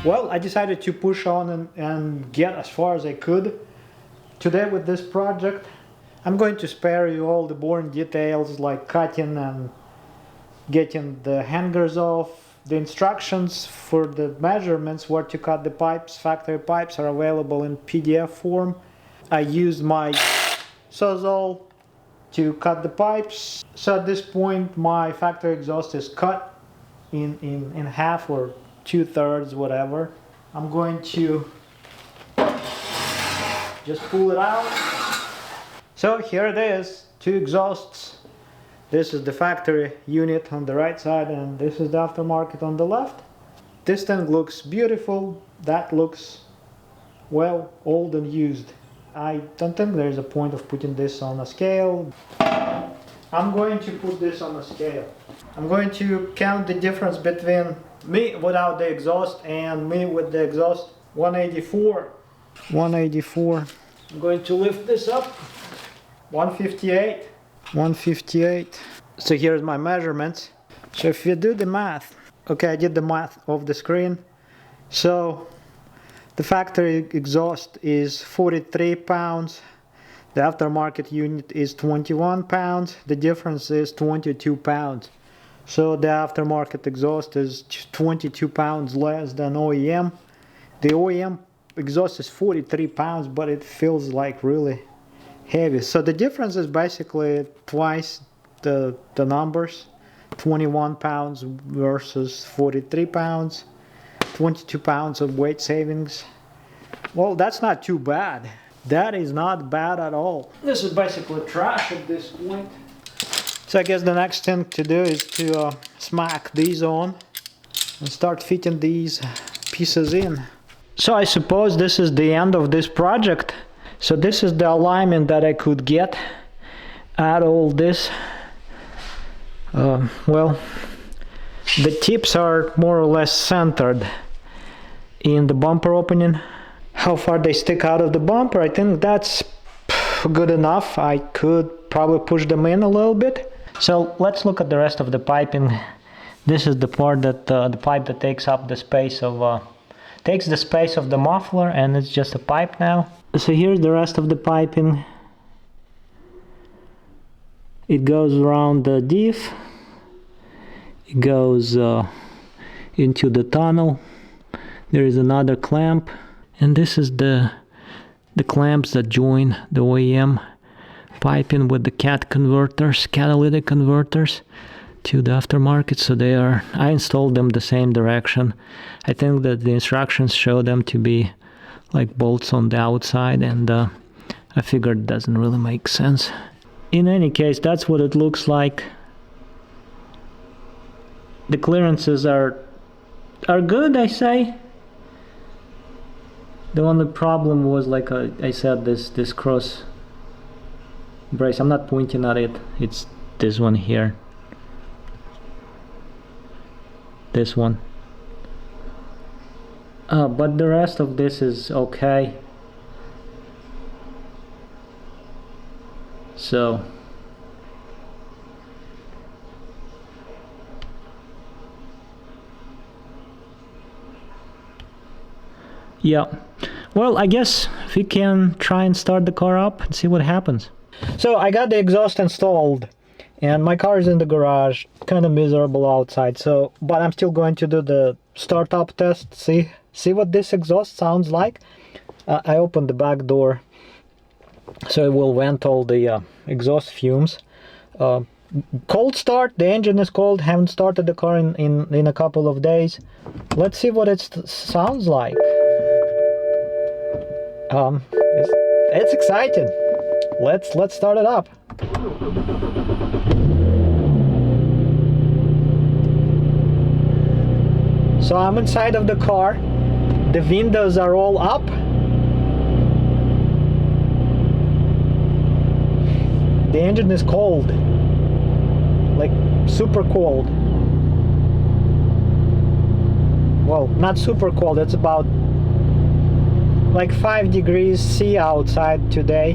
Well, I decided to push on and get as far as I could today with this project. I'm going to spare you all the boring details like cutting and getting the hangers off. The instructions for the measurements where to cut the pipes, factory pipes, are available in PDF form. I used my Sawzall to cut the pipes. So at this point my factory exhaust is cut in half or 2/3, whatever. I'm going to just pull it out. So here it is, 2 exhausts. This is the factory unit on the right side and this is the aftermarket on the left. This thing looks beautiful. That looks, well, old and used. I don't think there's a point of putting this on a scale. I'm going to put this on a scale. I'm going to count the difference between me without the exhaust and me with the exhaust. 184. 184. I'm going to lift this up. 158. 158. So here's my measurements. So if you do the math, okay, I did the math off the screen. So the factory exhaust is 43 pounds. The aftermarket unit is 21 pounds. The difference is 22 pounds. So the aftermarket exhaust is 22 pounds less than OEM. The OEM exhaust is 43 pounds, but it feels like really heavy. So the difference is basically twice the numbers. 21 pounds versus 43 pounds. 22 pounds of weight savings. Well, that's not too bad. That is not bad at all. This is basically trash at this point. So I guess the next thing to do is to smack these on and start fitting these pieces in. So I suppose this is the end of this project. So this is the alignment that I could get at all this. Well, the tips are more or less centered in the bumper opening. How far they stick out of the bumper, I think that's good enough. I could probably push them in a little bit. So let's look at the rest of the piping. This is the part that the pipe that takes up the space of takes the space of the muffler, and it's just a pipe now. So here's the rest of the piping. It goes around the diff. It goes into the tunnel. There is another clamp, and this is the clamps that join the OEM piping with the catalytic converters to the aftermarket. So they are, I installed them the same direction. I think that the instructions show them to be like bolts on the outside, and I figured it doesn't really make sense. In any case, that's what it looks like. The clearances are good, I say. The only problem was, like I said, this cross brace. I'm not pointing at it, it's this one here. This one. But the rest of this is okay. So yeah, well, I guess we can try and start the car up and see what happens. So I got the exhaust installed and my car is in the garage, kind of miserable outside, so but I'm still going to do the startup test, see what this exhaust sounds like. I opened the back door so it will vent all the exhaust fumes. Cold start, the engine is cold, haven't started the car in a couple of days. Let's see what it sounds like. It's exciting. Let's start it up. So I'm inside of the car. The windows are all up. The engine is cold, like super cold. Well, not super cold, it's about like 5 degrees C outside today,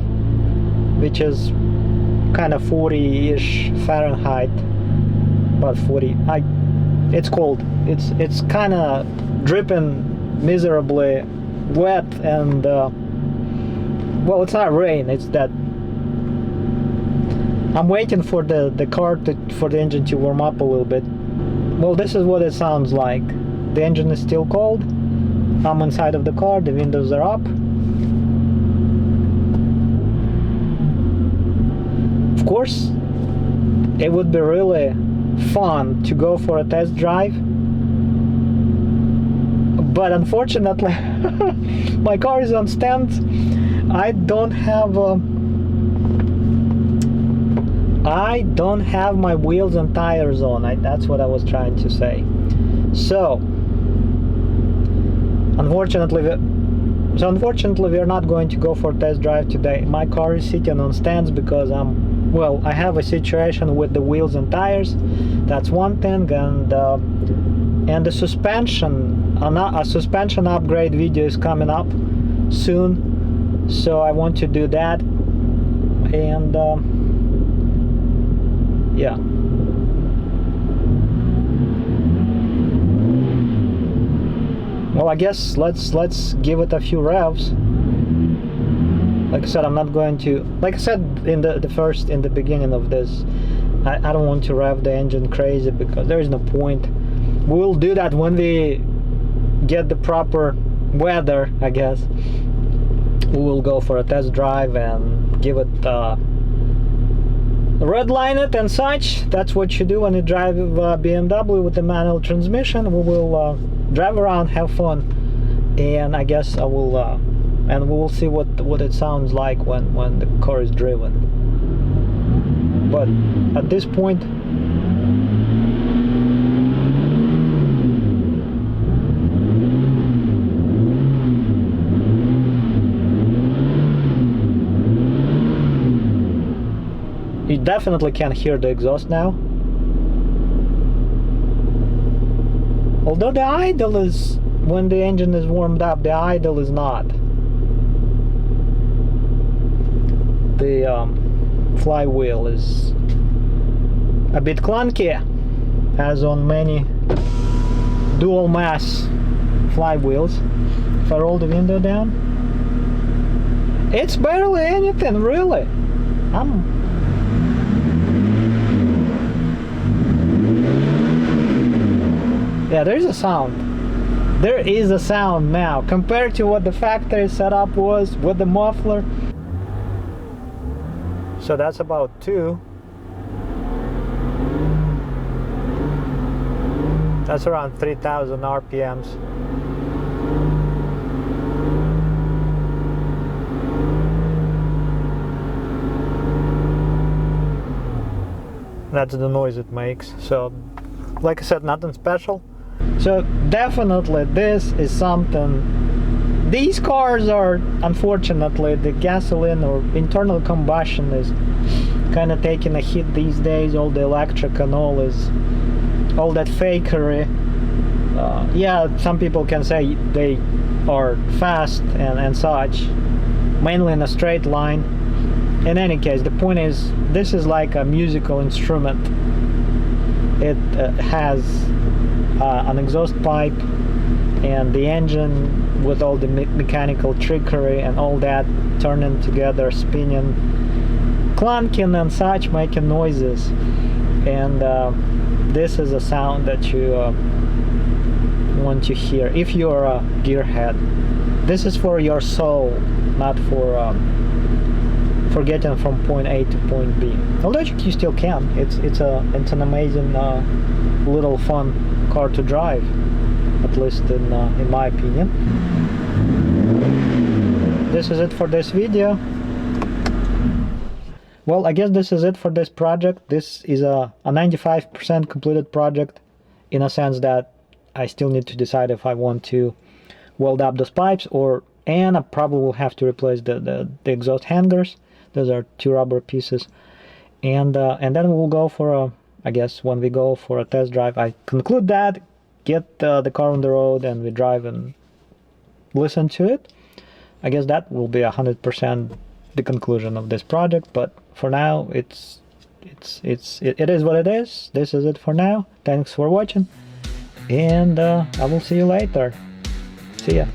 which is kind of 40-ish Fahrenheit, about 40. It's cold. It's kind of dripping miserably wet, and well, it's not rain, it's that I'm waiting for the car for the engine to warm up a little bit. Well, this is what it sounds like. The engine is still cold. I'm inside of the car, the windows are up. Of course, it would be really fun to go for a test drive, but unfortunately my car is on stands. I don't have my wheels and tires on. That's what I was trying to say. So unfortunately we are not going to go for a test drive today. My car is sitting on stands because I have a situation with the wheels and tires. That's one thing, and the suspension, a suspension upgrade video is coming up soon, so I want to do that. And yeah. Well, I guess let's give it a few revs. Like I said, I'm not going to, like I said in the beginning of this, I don't want to rev the engine crazy because there is no point. We'll do that when we get the proper weather, I guess. We will go for a test drive and give it redline it and such. That's what you do when you drive BMW with the manual transmission. We will drive around, have fun, and I guess I will and we will see what it sounds like when the car is driven. But at this point, you definitely can hear the exhaust now. Although the idle is, when the engine is warmed up, the idle is not. The flywheel is a bit clunky, as on many dual mass flywheels. If I roll the window down, it's barely anything, really. Yeah, there is a sound. There is a sound now compared to what the factory setup was with the muffler. So that's about 2. That's around 3,000 RPMs. That's the noise it makes. So, like I said, nothing special. So definitely this is something. These cars are, unfortunately, the gasoline or internal combustion is kind of taking a hit these days. All the electric and all that fakery. Yeah, some people can say they are fast and such, mainly in a straight line. In any case, the point is, this is like a musical instrument. It has an exhaust pipe, and the engine with all the mechanical trickery and all that turning together, spinning, clunking and such, making noises. And this is a sound that you want to hear if you're a gearhead. This is for your soul, not for getting from point A to point B. Although you still can. It's an amazing little fun car to drive, at least in my opinion. This is it for this video. Well, I guess this is it for this project. This is a 95% completed project, in a sense that I still need to decide if I want to weld up those pipes, and I probably will have to replace the exhaust hangers. Those are 2 rubber pieces, and then we'll go for I guess when we go for a test drive, I conclude that, get the car on the road, and we drive and listen to it. I guess that will be 100% the conclusion of this project, but for now it is what it is. This is it for now. Thanks for watching, and I will see you later. See ya.